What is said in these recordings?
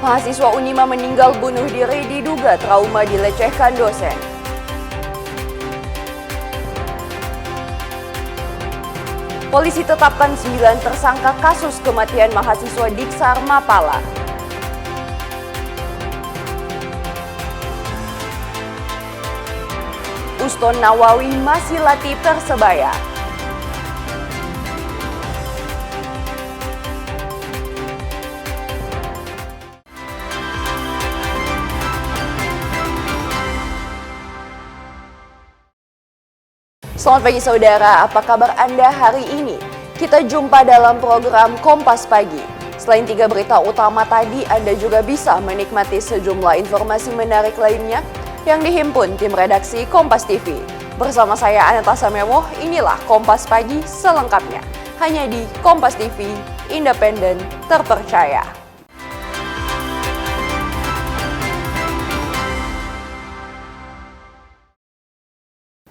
Mahasiswa Unima meninggal bunuh diri diduga trauma dilecehkan dosen. Polisi tetapkan 9 tersangka kasus kematian mahasiswa Diksar Mapala. Uston Nawawi masih latih Persebaya. Selamat pagi saudara, apa kabar Anda hari ini? Kita jumpa dalam program Kompas Pagi. Selain 3 berita utama tadi, Anda juga bisa menikmati sejumlah informasi menarik lainnya yang dihimpun tim redaksi Kompas TV. Bersama saya Aneta Samewo, inilah Kompas Pagi selengkapnya. Hanya di Kompas TV, independen, terpercaya.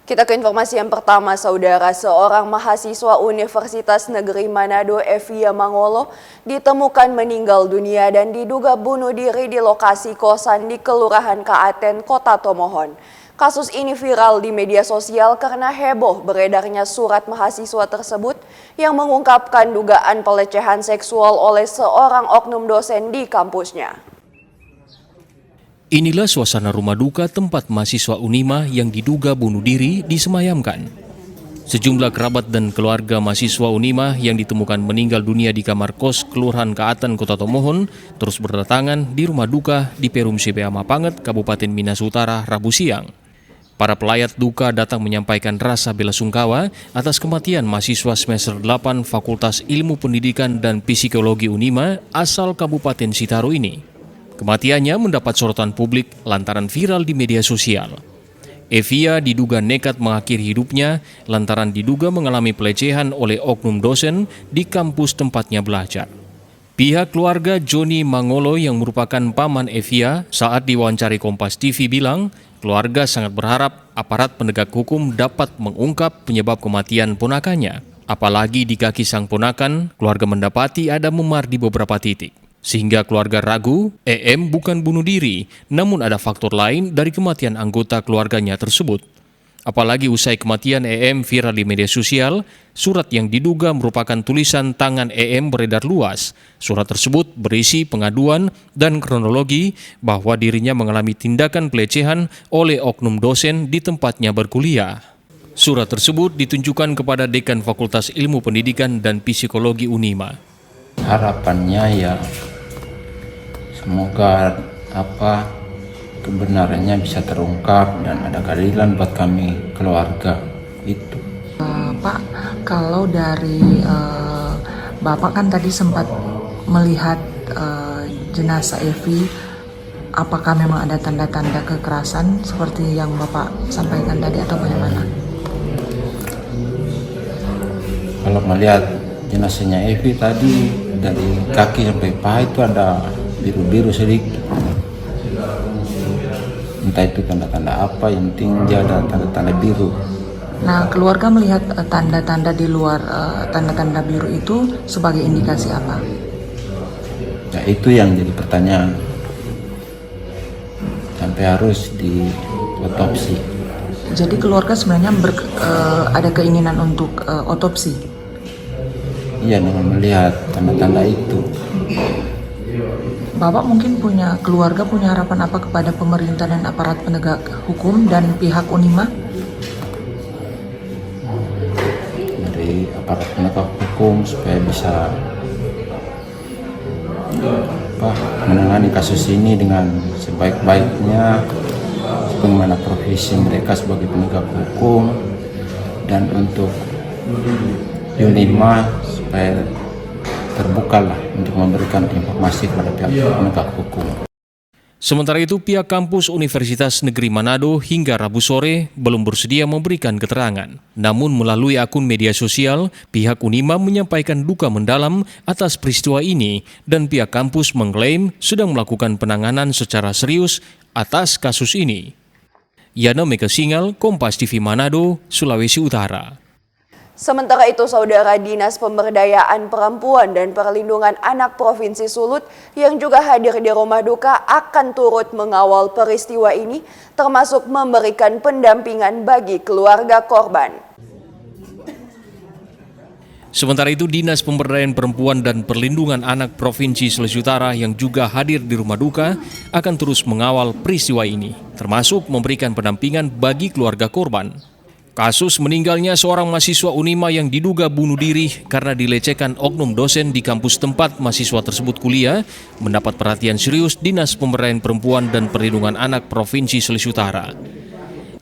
Kita ke informasi yang pertama, saudara. Seorang mahasiswa Universitas Negeri Manado, Evia Mangolo, ditemukan meninggal dunia dan diduga bunuh diri di lokasi kosan di Kelurahan Kaaten, Kota Tomohon. Kasus ini viral di media sosial karena heboh beredarnya surat mahasiswa tersebut yang mengungkapkan dugaan pelecehan seksual oleh seorang oknum dosen di kampusnya. Inilah suasana rumah duka tempat mahasiswa Unima yang diduga bunuh diri disemayamkan. Sejumlah kerabat dan keluarga mahasiswa Unima yang ditemukan meninggal dunia di kamar kos Kelurahan Kaaten, Kota Tomohon terus berdatangan di rumah duka di Perum CPA Mapanget, Kabupaten Minas Utara, Rabu siang. Para pelayat duka datang menyampaikan rasa belasungkawa atas kematian mahasiswa semester 8 Fakultas Ilmu Pendidikan dan Psikologi Unima asal Kabupaten Sitaro ini. Kematiannya mendapat sorotan publik lantaran viral di media sosial. Evia diduga nekat mengakhiri hidupnya lantaran diduga mengalami pelecehan oleh oknum dosen di kampus tempatnya belajar. Pihak keluarga Joni Mangolo yang merupakan paman Evia saat diwawancari Kompas TV bilang, keluarga sangat berharap aparat penegak hukum dapat mengungkap penyebab kematian ponakannya. Apalagi di kaki sang ponakan, keluarga mendapati ada memar di beberapa titik. Sehingga keluarga ragu, EM bukan bunuh diri, namun ada faktor lain dari kematian anggota keluarganya tersebut. Apalagi usai kematian EM viral di media sosial, surat yang diduga merupakan tulisan tangan EM beredar luas. Surat tersebut berisi pengaduan dan kronologi bahwa dirinya mengalami tindakan pelecehan oleh oknum dosen di tempatnya berkuliah. Surat tersebut ditunjukkan kepada Dekan Fakultas Ilmu Pendidikan dan Psikologi Unima. Harapannya ya semoga kebenarannya bisa terungkap dan ada keadilan buat kami keluarga itu. Pak, kalau dari Bapak kan tadi sempat melihat jenazah Evi, apakah memang ada tanda-tanda kekerasan seperti yang Bapak sampaikan tadi atau bagaimana? Kalau melihat jenazahnya Evi tadi dari kaki sampai paha itu ada biru-biru sedikit. Entah itu tanda-tanda apa, yang penting dia ada tanda-tanda biru. Nah, keluarga melihat tanda-tanda di luar tanda-tanda biru itu sebagai indikasi apa? Ya itu yang jadi pertanyaan. Sampai harus diotopsi. Jadi keluarga sebenarnya ada keinginan untuk otopsi? Iya, dengan melihat tanda-tanda itu. Bapak mungkin keluarga punya harapan apa kepada pemerintah dan aparat penegak hukum dan pihak Unima? Dari aparat penegak hukum supaya bisa menangani kasus ini dengan sebaik-baiknya, bagaimana profesi mereka sebagai penegak hukum, dan untuk Unima supaya terbukalah untuk memberikan informasi kepada pihak penegak hukum. Sementara itu, pihak kampus Universitas Negeri Manado hingga Rabu sore belum bersedia memberikan keterangan. Namun melalui akun media sosial, pihak Unima menyampaikan duka mendalam atas peristiwa ini dan pihak kampus mengklaim sedang melakukan penanganan secara serius atas kasus ini. Yana Mega Singal, Kompas TV Manado, Sulawesi Utara. Sementara itu, Saudara, Dinas Pemberdayaan Perempuan dan Perlindungan Anak Provinsi Sulut yang juga hadir di rumah duka akan turut mengawal peristiwa ini, termasuk memberikan pendampingan bagi keluarga korban. Sementara itu, Dinas Pemberdayaan Perempuan dan Perlindungan Anak Provinsi Sulawesi Utara yang juga hadir di rumah duka akan terus mengawal peristiwa ini, termasuk memberikan pendampingan bagi keluarga korban. Kasus meninggalnya seorang mahasiswa Unima yang diduga bunuh diri karena dilecehkan oknum dosen di kampus tempat mahasiswa tersebut kuliah mendapat perhatian serius Dinas Pemberdayaan Perempuan dan Perlindungan Anak Provinsi Sulawesi Utara.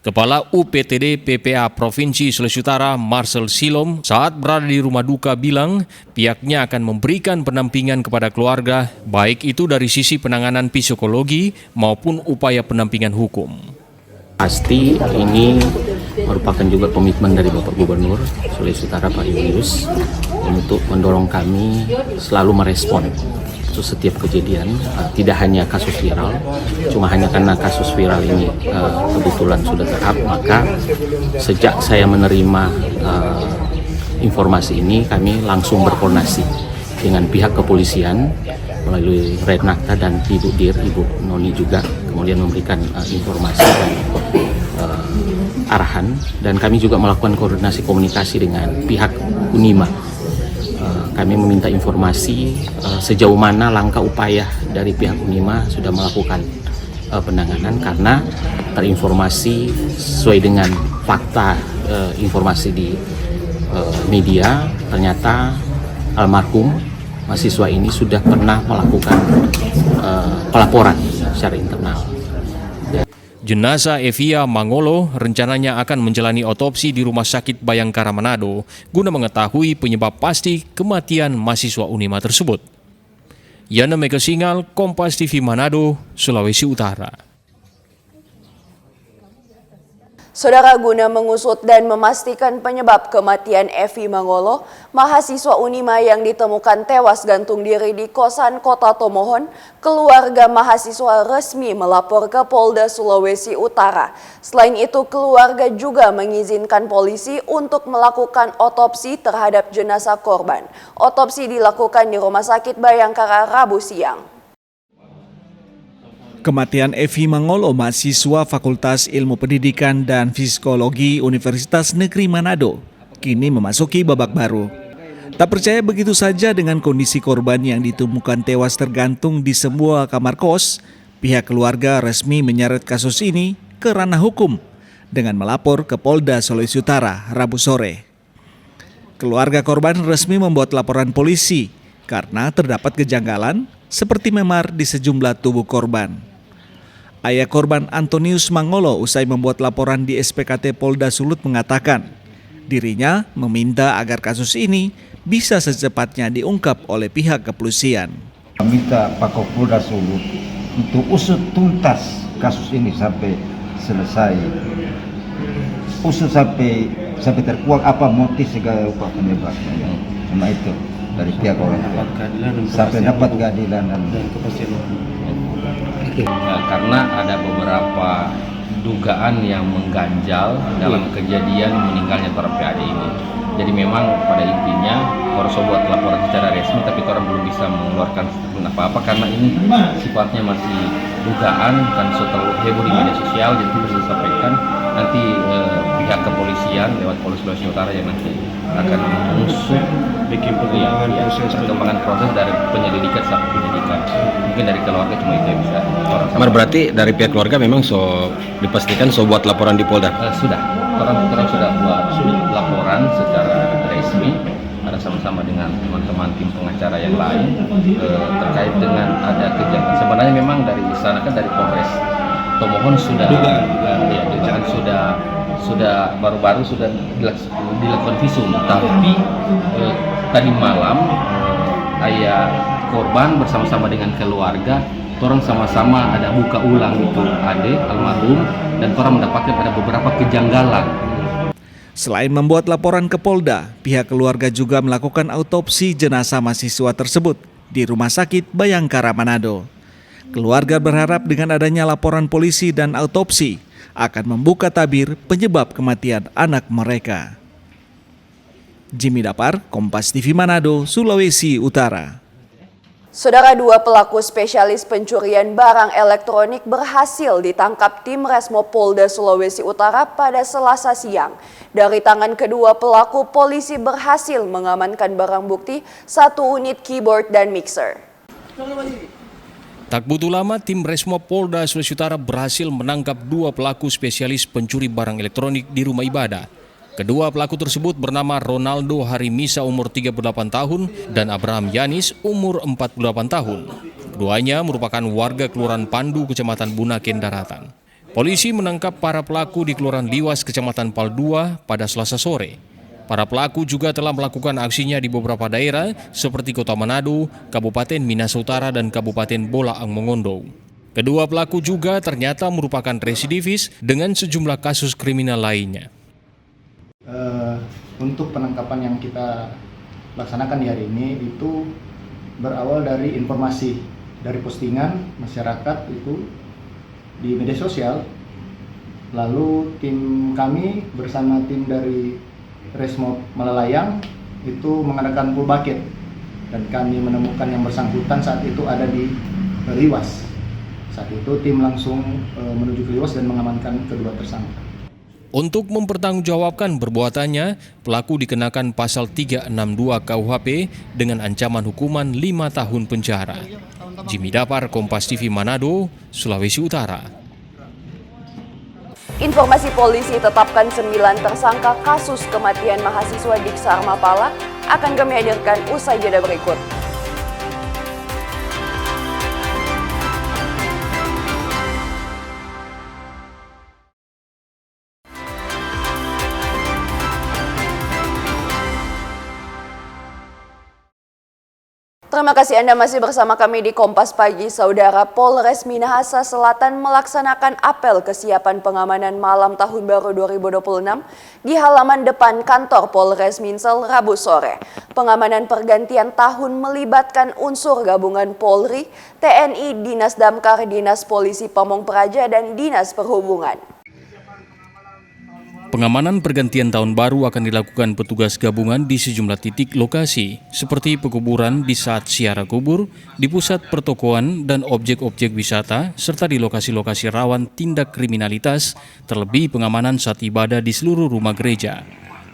Kepala UPTD PPA Provinsi Sulawesi Utara, Marcel Silom, saat berada di rumah duka bilang pihaknya akan memberikan pendampingan kepada keluarga, baik itu dari sisi penanganan psikologi maupun upaya pendampingan hukum. Pasti ini merupakan juga komitmen dari Bapak Gubernur Sulawesi Utara Pak Julius untuk mendorong kami selalu merespon setiap kejadian, tidak hanya kasus viral, cuma hanya karena kasus viral ini kebetulan sudah terhap, maka sejak saya menerima informasi ini kami langsung berkoordinasi dengan pihak kepolisian melalui Renata dan Ibu Dir, Ibu Noni juga kemudian memberikan informasi dan arahan, dan kami juga melakukan koordinasi komunikasi dengan pihak Unima. Kami meminta informasi sejauh mana langkah upaya dari pihak Unima sudah melakukan penanganan, karena terinformasi sesuai dengan fakta informasi di media, ternyata almarhum mahasiswa ini sudah pernah melakukan pelaporan secara internal. Jenazah Evia Mangolo rencananya akan menjalani otopsi di Rumah Sakit Bayangkara Manado guna mengetahui penyebab pasti kematian mahasiswa Unima tersebut. Yana Mega Singal, Kompas TV Manado, Sulawesi Utara. Saudara, guna mengusut dan memastikan penyebab kematian Evi Mangolo, mahasiswa Unima yang ditemukan tewas gantung diri di kosan Kota Tomohon, keluarga mahasiswa resmi melapor ke Polda Sulawesi Utara. Selain itu, keluarga juga mengizinkan polisi untuk melakukan otopsi terhadap jenazah korban. Otopsi dilakukan di Rumah Sakit Bayangkara Rabu siang. Kematian Evi Mangolo, mahasiswa Fakultas Ilmu Pendidikan dan Psikologi Universitas Negeri Manado, kini memasuki babak baru. Tak percaya begitu saja dengan kondisi korban yang ditemukan tewas tergantung di sebuah kamar kos, pihak keluarga resmi menyeret kasus ini ke ranah hukum dengan melapor ke Polda Sulawesi Utara Rabu sore. Keluarga korban resmi membuat laporan polisi karena terdapat kejanggalan seperti memar di sejumlah tubuh korban. Ayah korban Antonius Mangolo usai membuat laporan di SPKT Polda Sulut mengatakan dirinya meminta agar kasus ini bisa secepatnya diungkap oleh pihak kepolisian. Minta Pak Kapolda Sulut untuk usut tuntas kasus ini sampai selesai. Usut sampai terkuak apa motif segala upah penyebabnya. Cuma itu dari pihak orang tua. Sampai dapat keadilan dan kepastian hukum. Karena ada beberapa dugaan yang mengganjal dalam kejadian meninggalnya seorang PAD ini. Jadi memang pada intinya harus buat laporan secara resmi, tapi orang belum bisa mengeluarkan statement apa-apa karena ini sifatnya masih dugaan dan terlalu heboh di media sosial. Jadi bisa disampaikan nanti pihak kepolisian lewat Polres Sulawesi Utara yang nanti akan mengusut perkembangan proses dari penyelidikan sampai penyidikan. Mungkin dari keluarga cuma itu yang bisa. Berarti dari pihak keluarga memang dipastikan buat laporan di Polda? Sudah, orang sudah buat laporan secara resmi, ada sama-sama dengan teman-teman tim pengacara yang lain terkait dengan ada kejanggalan. Sebenarnya memang dari sana kan dari Polres Tomohon sudah sudah baru-baru sudah dilakukan visum, tapi tadi malam ayah korban bersama-sama dengan keluarga orang sama-sama ada buka ulang itu adik almarhum dan orang mendapatkan ada beberapa kejanggalan. Selain membuat laporan ke Polda, pihak keluarga juga melakukan autopsi jenazah mahasiswa tersebut di Rumah Sakit Bayangkara Manado. Keluarga berharap dengan adanya laporan polisi dan autopsi akan membuka tabir penyebab kematian anak mereka. Jimmy Dapar, Kompas TV Manado, Sulawesi Utara. Saudara, dua pelaku spesialis pencurian barang elektronik berhasil ditangkap tim Resmo Polda Sulawesi Utara pada Selasa siang. Dari tangan kedua pelaku, polisi berhasil mengamankan barang bukti 1 unit keyboard dan mixer. Tak butuh lama, tim Resmo Polda Sulawesi Utara berhasil menangkap dua pelaku spesialis pencuri barang elektronik di rumah ibadah. Kedua pelaku tersebut bernama Ronaldo Harimisa umur 38 tahun dan Abraham Yanis umur 48 tahun. Keduanya merupakan warga Kelurahan Pandu, Kecamatan Bunaken Daratan. Polisi menangkap para pelaku di Kelurahan Liwas, Kecamatan Paldua pada Selasa sore. Para pelaku juga telah melakukan aksinya di beberapa daerah seperti Kota Manado, Kabupaten Minahasa Utara, dan Kabupaten Bolaang Mongondo. Kedua pelaku juga ternyata merupakan residivis dengan sejumlah kasus kriminal lainnya. Untuk penangkapan yang kita laksanakan di hari ini itu berawal dari informasi dari postingan masyarakat itu di media sosial. Lalu tim kami bersama tim dari Resmo Malalayang itu mengadakan full bucket dan kami menemukan yang bersangkutan saat itu ada di Liwas. Saat itu tim langsung menuju ke Liwas dan mengamankan kedua tersangka. Untuk mempertanggungjawabkan perbuatannya, pelaku dikenakan pasal 362 KUHP dengan ancaman hukuman 5 tahun penjara. Jimmy Dapar, Kompas TV Manado, Sulawesi Utara. Informasi polisi tetapkan 9 tersangka kasus kematian mahasiswa di Sarma Pala akan kami hadirkan usai jeda berikut. Terima kasih Anda masih bersama kami di Kompas Pagi. Saudara, Polres Minahasa Selatan melaksanakan apel kesiapan pengamanan malam Tahun Baru 2026 di halaman depan kantor Polres Minsel Rabu sore. Pengamanan pergantian tahun melibatkan unsur gabungan Polri, TNI, Dinas Damkar, Dinas Polisi Pamong Praja, dan Dinas Perhubungan. Pengamanan pergantian tahun baru akan dilakukan petugas gabungan di sejumlah titik lokasi, seperti pekuburan di saat ziarah kubur, di pusat pertokoan dan objek-objek wisata, serta di lokasi-lokasi rawan tindak kriminalitas, terlebih pengamanan saat ibadah di seluruh rumah gereja.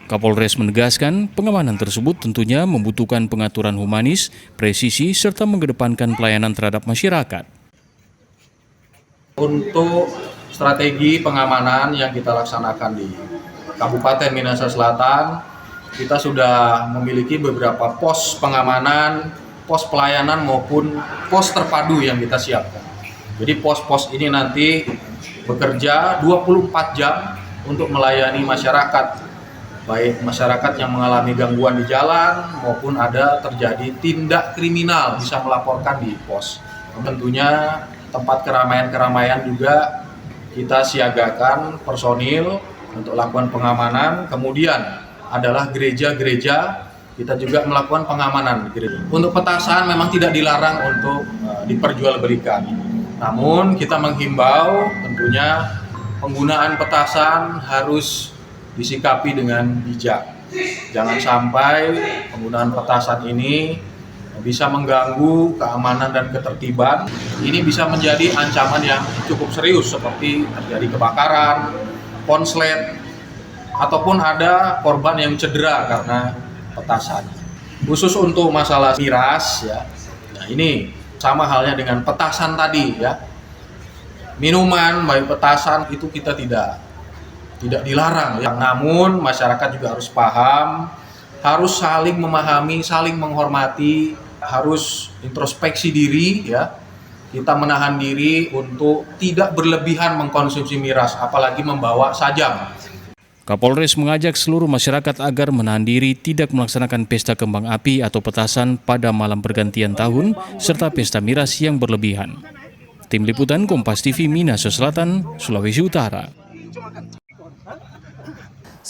Kapolres menegaskan pengamanan tersebut tentunya membutuhkan pengaturan humanis, presisi, serta mengedepankan pelayanan terhadap masyarakat. Untuk strategi pengamanan yang kita laksanakan di Kabupaten Minahasa Selatan, kita sudah memiliki beberapa pos pengamanan, pos pelayanan maupun pos terpadu yang kita siapkan. Jadi pos-pos ini nanti bekerja 24 jam untuk melayani masyarakat, baik masyarakat yang mengalami gangguan di jalan maupun ada terjadi tindak kriminal bisa melaporkan di pos. Tentunya tempat keramaian-keramaian juga kita siagakan personil untuk lakukan pengamanan. Kemudian adalah gereja-gereja, kita juga melakukan pengamanan di gereja. Untuk petasan memang tidak dilarang untuk diperjualbelikan. Namun kita menghimbau tentunya penggunaan petasan harus disikapi dengan bijak. Jangan sampai penggunaan petasan ini bisa mengganggu keamanan dan ketertiban. Ini bisa menjadi ancaman yang cukup serius seperti terjadi kebakaran, konslet, ataupun ada korban yang cedera karena petasan. Khusus untuk masalah miras ya. Nah, ini sama halnya dengan petasan tadi ya. Minuman baik petasan itu kita tidak dilarang ya. Namun masyarakat juga harus paham, harus saling memahami, saling menghormati, harus introspeksi diri ya. Kita menahan diri untuk tidak berlebihan mengkonsumsi miras, apalagi membawa sajam. Kapolres mengajak seluruh masyarakat agar menahan diri tidak melaksanakan pesta kembang api atau petasan pada malam pergantian tahun, serta pesta miras yang berlebihan. Tim Liputan Kompas TV Minahasa Selatan, Sulawesi Utara.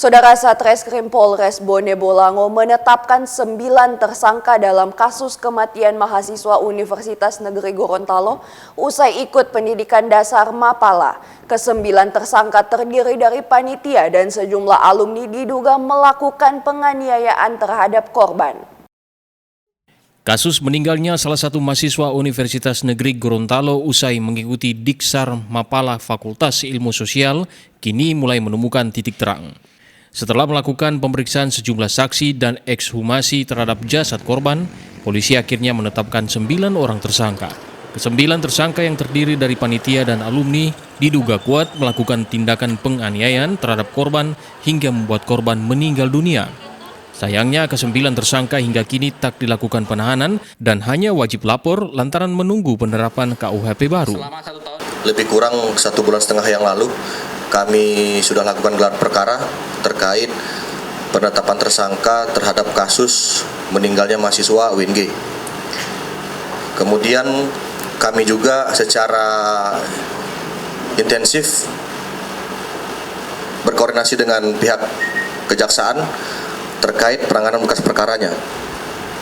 Saudara, Satreskrim Polres Bone Bolango menetapkan 9 tersangka dalam kasus kematian mahasiswa Universitas Negeri Gorontalo usai ikut pendidikan dasar Mapala. Ke-9 tersangka terdiri dari panitia dan sejumlah alumni diduga melakukan penganiayaan terhadap korban. Kasus meninggalnya salah satu mahasiswa Universitas Negeri Gorontalo usai mengikuti Diksar Mapala Fakultas Ilmu Sosial kini mulai menemukan titik terang. Setelah melakukan pemeriksaan sejumlah saksi dan ekshumasi terhadap jasad korban, polisi akhirnya menetapkan 9 orang tersangka. Ke-9 tersangka yang terdiri dari panitia dan alumni diduga kuat melakukan tindakan penganiayaan terhadap korban hingga membuat korban meninggal dunia. Sayangnya ke-9 tersangka hingga kini tak dilakukan penahanan dan hanya wajib lapor lantaran menunggu penerapan KUHP baru. Lebih kurang 1,5 bulan yang lalu kami sudah lakukan gelar perkara terkait penetapan tersangka terhadap kasus meninggalnya mahasiswa UNG. Kemudian kami juga secara intensif berkoordinasi dengan pihak kejaksaan terkait penanganan berkas perkaranya.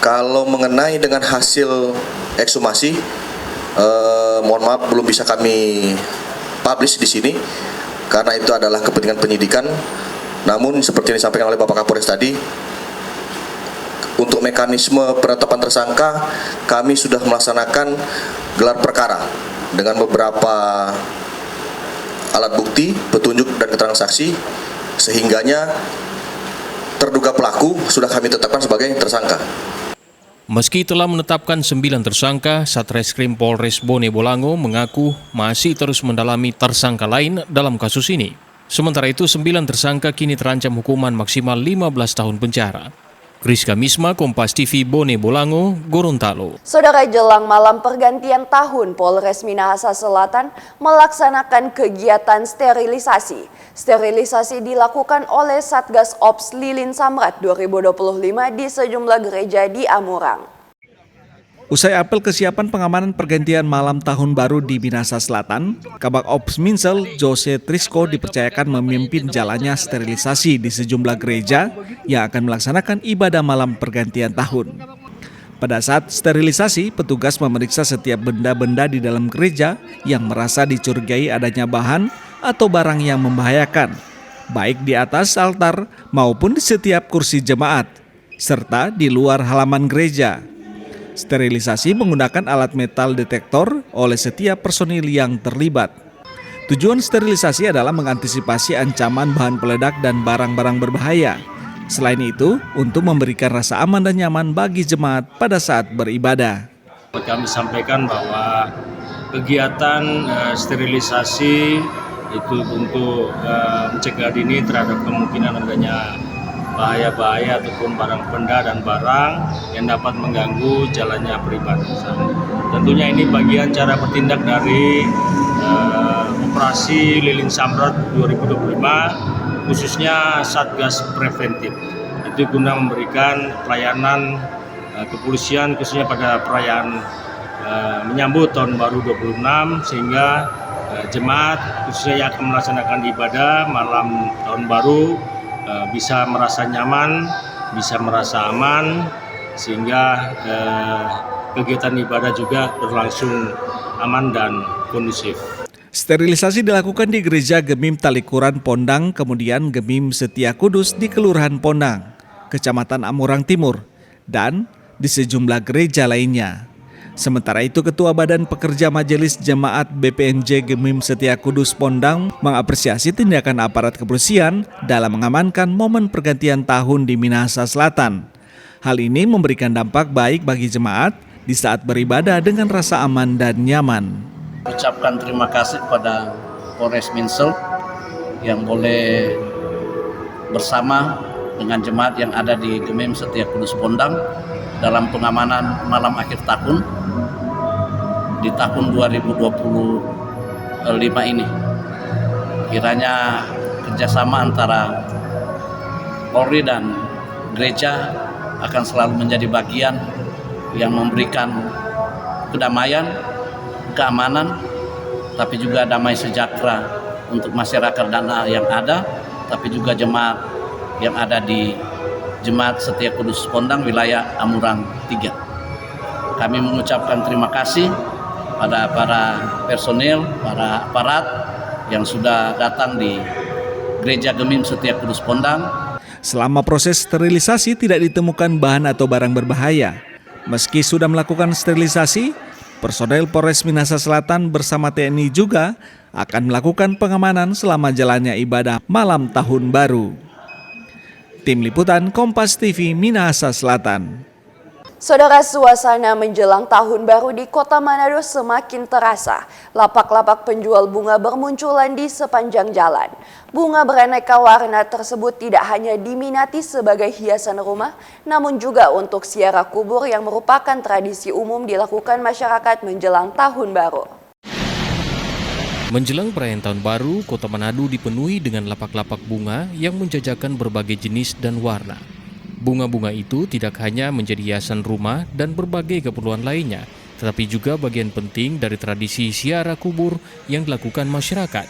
Kalau mengenai dengan hasil ekshumasi, mohon maaf belum bisa kami publish di sini karena itu adalah kepentingan penyidikan. Namun seperti yang disampaikan oleh Bapak Kapolres tadi, untuk mekanisme penetapan tersangka kami sudah melaksanakan gelar perkara dengan beberapa alat bukti, petunjuk dan keterangan saksi, sehingganya terduga pelaku sudah kami tetapkan sebagai tersangka. Meski telah menetapkan 9 tersangka, Satreskrim Polres Bone Bolango mengaku masih terus mendalami tersangka lain dalam kasus ini. Sementara itu, 9 tersangka kini terancam hukuman maksimal 15 tahun penjara. Rizka Misma, Kompas TV, Bone Bolango, Gorontalo. Saudara, jelang malam pergantian tahun, Polres Minahasa Selatan melaksanakan kegiatan sterilisasi. Sterilisasi dilakukan oleh Satgas Ops Lilin Samrat 2025 di sejumlah gereja di Amurang. Usai apel kesiapan pengamanan pergantian malam tahun baru di Minahasa Selatan, Kabak Ops Minsel Jose Trisco dipercayakan memimpin jalannya sterilisasi di sejumlah gereja yang akan melaksanakan ibadah malam pergantian tahun. Pada saat sterilisasi, petugas memeriksa setiap benda-benda di dalam gereja yang merasa dicurigai adanya bahan atau barang yang membahayakan, baik di atas altar maupun di setiap kursi jemaat, serta di luar halaman gereja. Sterilisasi menggunakan alat metal detektor oleh setiap personil yang terlibat. Tujuan sterilisasi adalah mengantisipasi ancaman bahan peledak dan barang-barang berbahaya. Selain itu, untuk memberikan rasa aman dan nyaman bagi jemaat pada saat beribadah. Kami sampaikan bahwa kegiatan sterilisasi itu untuk mencegah dini terhadap kemungkinan adanya bahaya-bahaya ataupun barang benda dan barang yang dapat mengganggu jalannya peribadatan. Tentunya ini bagian cara bertindak dari operasi Lilin Samrat 2025, khususnya Satgas Preventif. Itu guna memberikan pelayanan kepolisian khususnya pada perayaan menyambut tahun baru 26, sehingga jemaat khususnya yang akan melaksanakan ibadah malam tahun baru bisa merasa nyaman, bisa merasa aman, sehingga kegiatan ibadah juga berlangsung aman dan kondusif. Sterilisasi dilakukan di Gereja Gemim Talikuran Pondang, kemudian Gemim Setia Kudus di Kelurahan Pondang, Kecamatan Amurang Timur, dan di sejumlah gereja lainnya. Sementara itu, Ketua Badan Pekerja Majelis Jemaat BPNJ Gemim Setia Kudus Pondang mengapresiasi tindakan aparat kepolisian dalam mengamankan momen pergantian tahun di Minahasa Selatan. Hal ini memberikan dampak baik bagi jemaat di saat beribadah dengan rasa aman dan nyaman. Ucapkan terima kasih kepada Polres Minsel yang boleh bersama dengan jemaat yang ada di Gemim Setia Kudus Pondang dalam pengamanan malam akhir tahun di tahun 2025 ini. Kiranya kerjasama antara Polri dan gereja akan selalu menjadi bagian yang memberikan kedamaian, keamanan, tapi juga damai sejahtera untuk masyarakat dan yang ada, tapi juga jemaat yang ada di Jemaat Setia Kudus Pondang wilayah Amurang 3. Kami mengucapkan terima kasih pada para personil, para aparat yang sudah datang di Gereja Gemim Setia Kudus Pondang. Selama proses sterilisasi tidak ditemukan bahan atau barang berbahaya. Meski sudah melakukan sterilisasi, personel Polres Minahasa Selatan bersama TNI juga akan melakukan pengamanan selama jalannya ibadah malam tahun baru. Tim Liputan Kompas TV Minahasa Selatan. Saudara, suasana menjelang tahun baru di Kota Manado semakin terasa. Lapak-lapak penjual bunga bermunculan di sepanjang jalan. Bunga beraneka warna tersebut tidak hanya diminati sebagai hiasan rumah, namun juga untuk ziarah kubur yang merupakan tradisi umum dilakukan masyarakat menjelang tahun baru. Menjelang perayaan tahun baru, Kota Manado dipenuhi dengan lapak-lapak bunga yang menjajakan berbagai jenis dan warna. Bunga-bunga itu tidak hanya menjadi hiasan rumah dan berbagai keperluan lainnya, tetapi juga bagian penting dari tradisi ziarah kubur yang dilakukan masyarakat.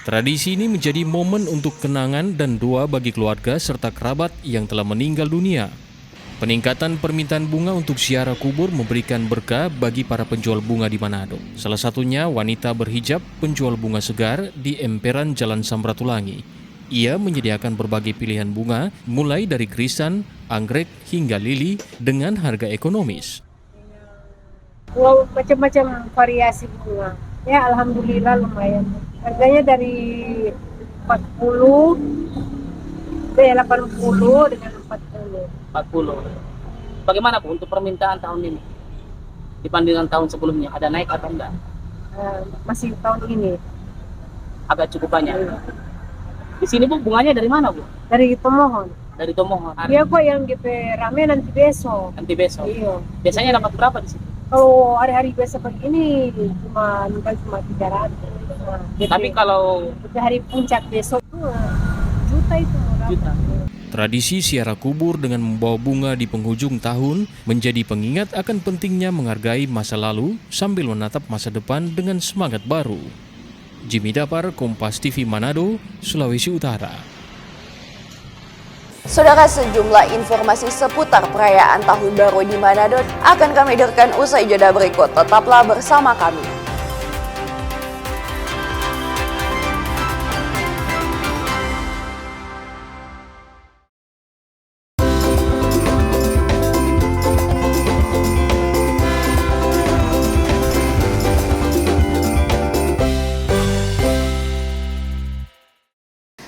Tradisi ini menjadi momen untuk kenangan dan doa bagi keluarga serta kerabat yang telah meninggal dunia. Peningkatan permintaan bunga untuk ziarah kubur memberikan berkah bagi para penjual bunga di Manado. Salah satunya wanita berhijab penjual bunga segar di emperan Jalan Samratulangi. Ia menyediakan berbagai pilihan bunga, mulai dari krisan, anggrek, hingga lili dengan harga ekonomis. Wow, macam-macam variasi bunga. Ya, alhamdulillah lumayan. Harganya dari 40, dari 80 dengan 40. 40. Bagaimana Bu untuk permintaan tahun ini dibandingkan tahun sebelumnya? Ada naik atau enggak? Masih tahun ini. Agak cukup banyak. Di sini Bu, bunganya dari mana Bu? Dari Tomohon. Dari Tomohon. Dia kok yang DP rame nanti besok. Nanti besok. Iya. Biasanya dapat berapa di sini? Kalau hari-hari biasa begini cuma 300. Nah, tapi kalau hari puncak besok juta itu. Juta. Tradisi ziarah kubur dengan membawa bunga di penghujung tahun menjadi pengingat akan pentingnya menghargai masa lalu sambil menatap masa depan dengan semangat baru. Jimmy Dapar, Kompas TV Manado, Sulawesi Utara. Saudara, sejumlah informasi seputar perayaan Tahun Baru di Manado akan kami hadirkan usai jeda berikut. Tetaplah bersama kami.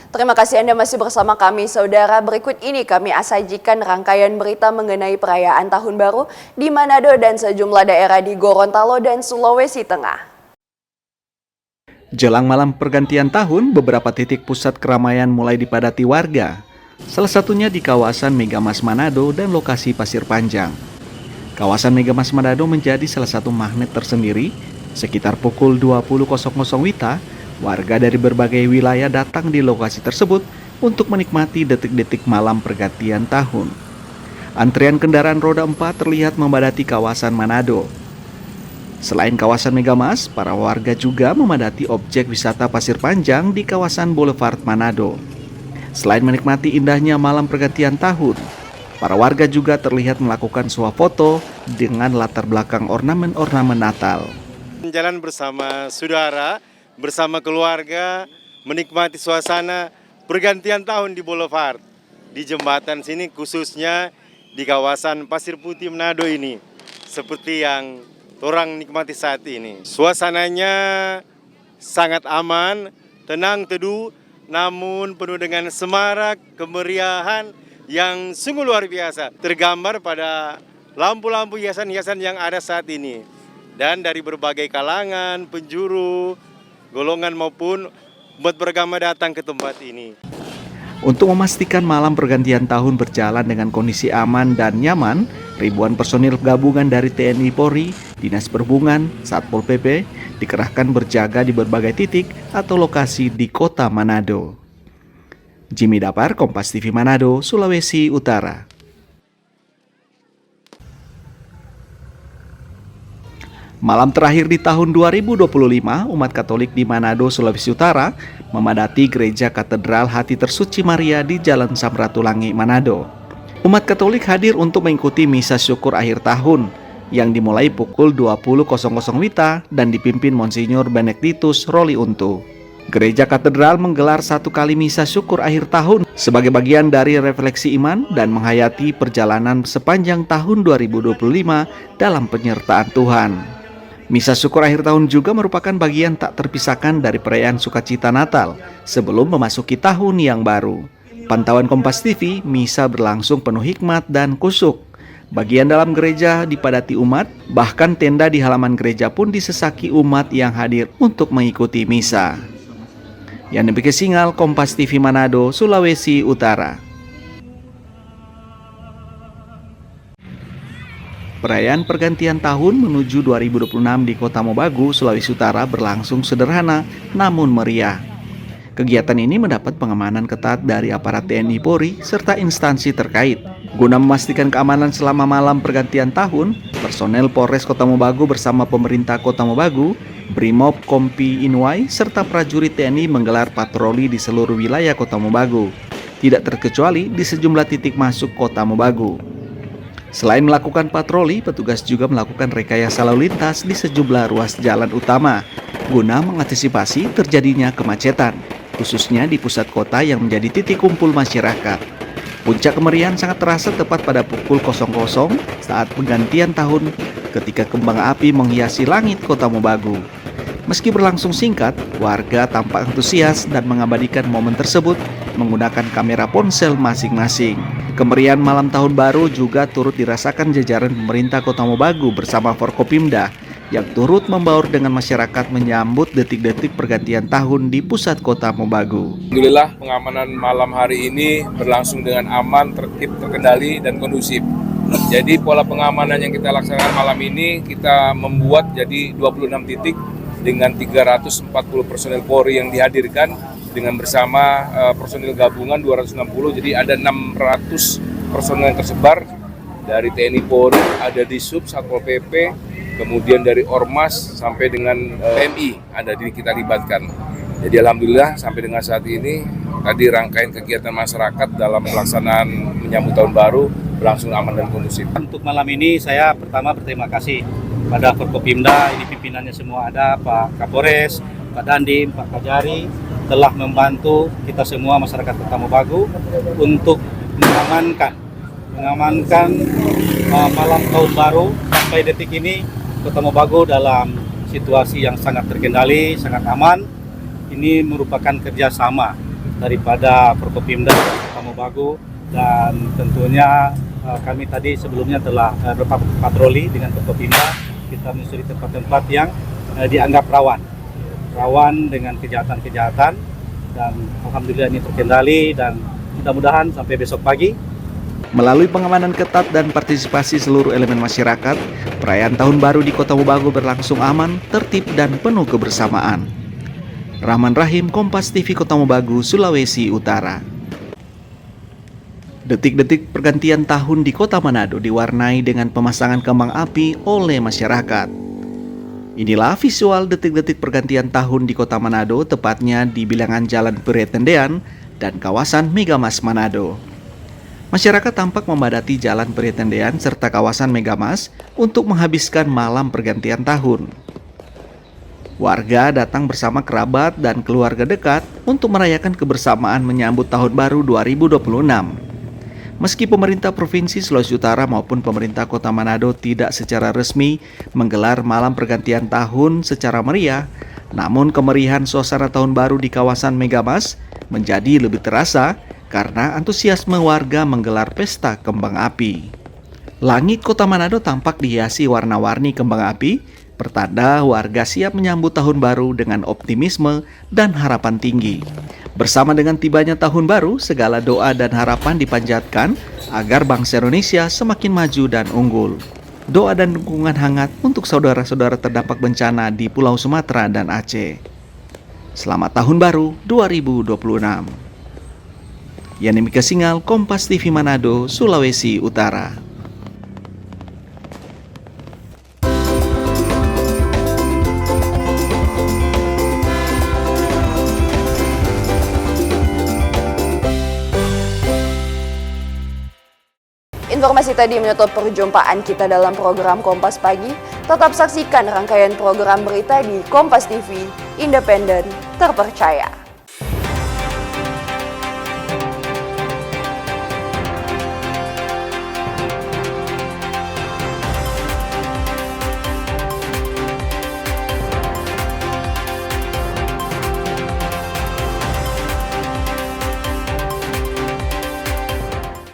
Terima kasih Anda masih bersama kami, saudara. Berikut ini kami sajikan rangkaian berita mengenai perayaan Tahun Baru di Manado dan sejumlah daerah di Gorontalo dan Sulawesi Tengah. Jelang malam pergantian tahun, beberapa titik pusat keramaian mulai dipadati warga. Salah satunya di kawasan Megamas Manado dan lokasi Pasir Panjang. Kawasan Megamas Manado menjadi salah satu magnet tersendiri. Sekitar pukul 20.00 WITA, warga dari berbagai wilayah datang di lokasi tersebut untuk menikmati detik-detik malam pergantian tahun. Antrian kendaraan roda 4 terlihat memadati kawasan Manado. Selain kawasan Megamas, para warga juga memadati objek wisata Pasir Panjang di kawasan Boulevard Manado. Selain menikmati indahnya malam pergantian tahun, para warga juga terlihat melakukan swafoto dengan latar belakang ornamen-ornamen Natal. Jalan bersama saudara, bersama keluarga, menikmati suasana pergantian tahun di Boulevard, di jembatan sini khususnya di kawasan Pasir Putih Manado ini, seperti yang orang nikmati saat ini. Suasananya sangat aman, tenang, teduh, namun penuh dengan semarak, kemeriahan yang sungguh luar biasa. Tergambar pada lampu-lampu hiasan-hiasan yang ada saat ini. Dan dari berbagai kalangan, penjuru, golongan maupun umat beragama datang ke tempat ini. Untuk memastikan malam pergantian tahun berjalan dengan kondisi aman dan nyaman, ribuan personil gabungan dari TNI Polri, Dinas Perhubungan, Satpol PP dikerahkan berjaga di berbagai titik atau lokasi di Kota Manado. Jimmy Dapar, Kompas TV Manado, Sulawesi Utara. Malam terakhir di tahun 2025, umat Katolik di Manado, Sulawesi Utara memadati Gereja Katedral Hati Tersuci Maria di Jalan Samratulangi, Manado. Umat Katolik hadir untuk mengikuti misa syukur akhir tahun yang dimulai pukul 20.00 WITA dan dipimpin Monsinyur Benedictus Roli Untu. Gereja Katedral menggelar 1 kali misa syukur akhir tahun sebagai bagian dari refleksi iman dan menghayati perjalanan sepanjang tahun 2025 dalam penyertaan Tuhan. Misa syukur akhir tahun juga merupakan bagian tak terpisahkan dari perayaan sukacita Natal sebelum memasuki tahun yang baru. Pantauan Kompas TV, misa berlangsung penuh hikmat dan kusyuk. Bagian dalam gereja dipadati umat, bahkan tenda di halaman gereja pun disesaki umat yang hadir untuk mengikuti misa. Yang demikian Singal, Kompas TV Manado, Sulawesi Utara. Perayaan pergantian tahun menuju 2026 di Kota Mobagu, Sulawesi Utara berlangsung sederhana namun meriah. Kegiatan ini mendapat pengamanan ketat dari aparat TNI Polri serta instansi terkait. Guna memastikan keamanan selama malam pergantian tahun, personel Polres Kota Mobagu bersama pemerintah Kota Mobagu, Brimob Kompi Inuai, serta prajurit TNI menggelar patroli di seluruh wilayah Kota Mobagu, tidak terkecuali di sejumlah titik masuk Kota Mobagu. Selain melakukan patroli, petugas juga melakukan rekayasa lalu lintas di sejumlah ruas jalan utama, guna mengantisipasi terjadinya kemacetan, khususnya di pusat kota yang menjadi titik kumpul masyarakat. Puncak kemeriahan sangat terasa tepat pada pukul 00 saat pergantian tahun ketika kembang api menghiasi langit Kota Mobagu. Meski berlangsung singkat, warga tampak antusias dan mengabadikan momen tersebut menggunakan kamera ponsel masing-masing. Kemeriahan malam tahun baru juga turut dirasakan jajaran pemerintah Kota Mobagu bersama Forkopimda yang turut membaur dengan masyarakat menyambut detik-detik pergantian tahun di pusat Kota Mobagu. Alhamdulillah pengamanan malam hari ini berlangsung dengan aman, tertib, terkendali, dan kondusif. Jadi pola pengamanan yang kita laksanakan malam ini kita membuat jadi 26 titik dengan 340 personel Polri yang dihadirkan dengan bersama personel gabungan 260, jadi ada 600 personel yang tersebar dari TNI Polri, ada di Sub, Satpol PP, kemudian dari Ormas sampai dengan PMI ada kita libatkan. Jadi alhamdulillah sampai dengan saat ini tadi rangkaian kegiatan masyarakat dalam pelaksanaan menyambut tahun baru berlangsung aman dan kondusif. Untuk malam ini saya pertama berterima kasih pada Forkopimda, ini pimpinannya semua ada, Pak Kapolres, Pak Dandim, Pak Kajari, telah membantu kita semua masyarakat Kota Mobagu untuk mengamankan malam tahun baru sampai detik ini Kota Mobagu dalam situasi yang sangat terkendali, sangat aman. Ini merupakan kerjasama daripada Forkopimda Kota Mobagu dan tentunya kami tadi sebelumnya telah berpatroli dengan Forkopimda. Kita menyusuri tempat-tempat yang dianggap rawan dengan kejahatan-kejahatan, dan alhamdulillah ini terkendali dan mudah-mudahan sampai besok pagi. Melalui pengamanan ketat dan partisipasi seluruh elemen masyarakat, perayaan Tahun Baru di Kota Mobagu berlangsung aman, tertib, dan penuh kebersamaan. Rahman Rahim, Kompas TV Kota Mobagu, Sulawesi Utara. Detik-detik pergantian tahun di Kota Manado diwarnai dengan pemasangan kembang api oleh masyarakat. Inilah visual detik-detik pergantian tahun di Kota Manado, tepatnya di bilangan Jalan Peritendean dan kawasan Megamas Manado. Masyarakat tampak memadati Jalan Peritendean serta kawasan Megamas untuk menghabiskan malam pergantian tahun. Warga datang bersama kerabat dan keluarga dekat untuk merayakan kebersamaan menyambut Tahun Baru 2026. Meski pemerintah Provinsi Sulawesi Utara maupun pemerintah Kota Manado tidak secara resmi menggelar malam pergantian tahun secara meriah, namun kemeriahan suasana tahun baru di kawasan Megamas menjadi lebih terasa karena antusiasme warga menggelar pesta kembang api. Langit Kota Manado tampak dihiasi warna-warni kembang api, pertanda warga siap menyambut tahun baru dengan optimisme dan harapan tinggi. Bersama dengan tibanya tahun baru, segala doa dan harapan dipanjatkan agar bangsa Indonesia semakin maju dan unggul. Doa dan dukungan hangat untuk saudara-saudara terdampak bencana di Pulau Sumatera dan Aceh. Selamat Tahun Baru 2026. Yani Mika Singal, Kompas TV Manado, Sulawesi Utara. Informasi tadi menutup perjumpaan kita dalam program Kompas Pagi. Tetap saksikan rangkaian program berita di Kompas TV, independen, terpercaya.